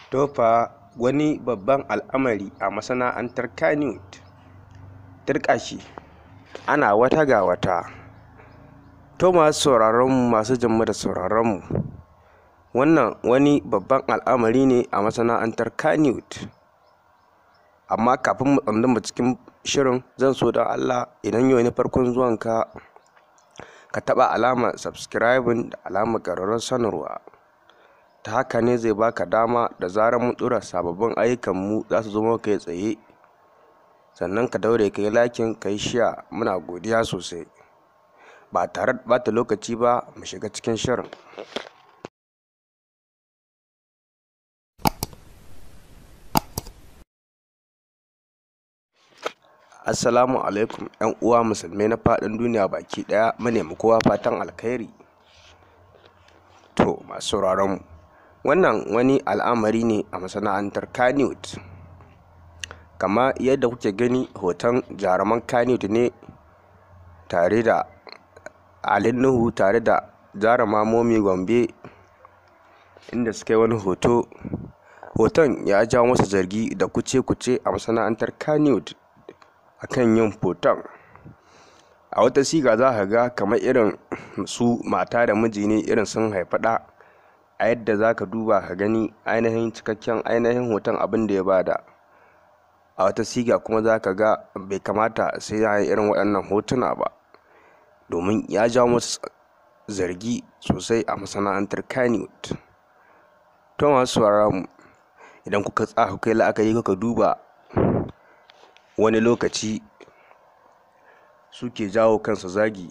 Tofa wani babban al'amari a masana'antar Kannywood. Dirƙashi ana wata ga wata. To masu sauraronmu, masu jinmu da sauraronmu, wannan wani babban al'amari ne a masana'antar Kannywood. Amma kafin mu tsunduma cikin shirin, zan so don Allah idan yau ne farkon zuwanka ka taɓa alamar subscribing da alamar ƙararrawar sanarwa. Ta haka ne zai baka dama da zarar mun ɗora sababbin ayyukanmu za su zo maka kai tsaye. Sannan ka daure ka yi liking, ka yi share, muna godiya sosai. Ba tare da ɓata lokaci ba, mu shiga cikin shirin. Assalamu alaikum 'yan uwa musulmai na faɗin duniya baki ɗaya, mu nemi kowa fatan alkhairi. To masu sauraronmu, wannan wani al'amari ne a masana'antar Kannywood. Kama yadda kuke gani, hoton jaruman Kannywood ne tare da Ali Nuhu tare da jaruma Momi Gombe, inda suka yi wani hoto. Hoton ya jawo masa zargi da kuce-kuce a masana'antar Kannywood akan yin hoton. A wata siga za ka ga kamar irin su mata da miji ne, irin sun haifi ɗa. A yadda za ka duba ka gani ainihin cikakken ainihin hoton abin da ya bada. A wata siga kuma za ka ga bai kamata sai ya yi irin waɗannan hotuna ba, domin ya jawo masa zargi sosai a masana'antar Kannywood. To masu sauraronmu, idan kuka yi la'akari kuka duba, wani lokaci suke jawo kansu zagi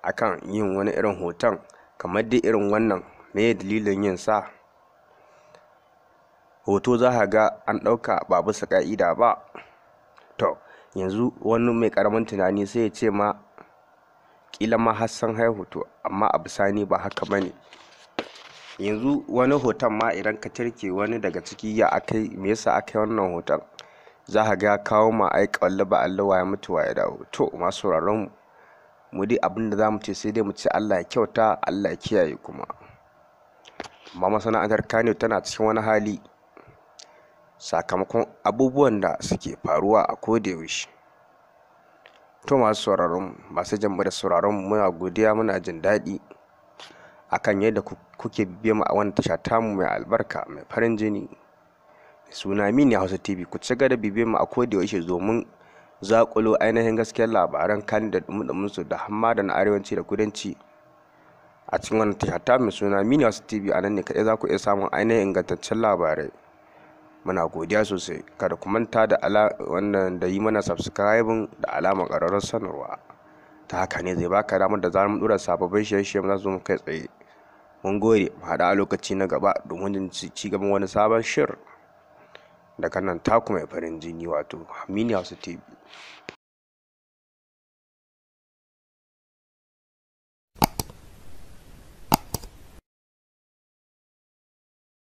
akan yin wani irin hoton kamar dai irin wannan. Me dalilin yin sa? Hoto za ka ga an ɗauka ba bisa ƙa'ida ba. To yanzu wani mai ƙaramin tunani sai ya ce ma ƙila ma har sun haihu, to amma a bisani ba haka bane. Yanzu wani hoton ma idan ka tirke wani daga ciki, ya akai, me yasa aka yi wannan hoton, za ka ga kawo ma ai ƙwallo ba allo ya mutu wa ya dawo. To masu sauraronmu, mu dai abin da za mu ce sai dai mu ce Allah ya kyauta, Allah ya kiyaye kuma. Amma masana'antar Kannywood tana cikin wani hali sakamakon abubuwan da suke faruwa a kodayaushe. To masu sauraronmu, masu jinmu da sauraronmu, muna godiya, muna jin daɗi akan yadda kuke bibiye mu a wannan tasha tamu mai albarka, mai farin jini, suna Aminiya Hausa TV. Ku ci gaba da bibiye mu a kodayaushe domin zaƙulo ainihin gaskiyar labaran Kannywood da ɗumuɗuminsu da hamma da na arewanci da kudanci a cikin wannan tasha tamu mai suna Aminiya Hausa TV. A nan ne kaɗai za ku iya samun ainihin ingantaccen labarai. Muna godiya sosai. Kada ku manta da wannan da yi mana subscribing da alamar ƙararrawar sanarwa. Ta haka ne zai baka damar da zarar mun ɗora sababbin shirye-shirye za su zo mu kai tsaye. Mun gode, mu haɗu a lokaci na gaba domin jin ci gaban wani sabon shirin daga nan taku mai farin jini, wato Aminiya Hausa TV.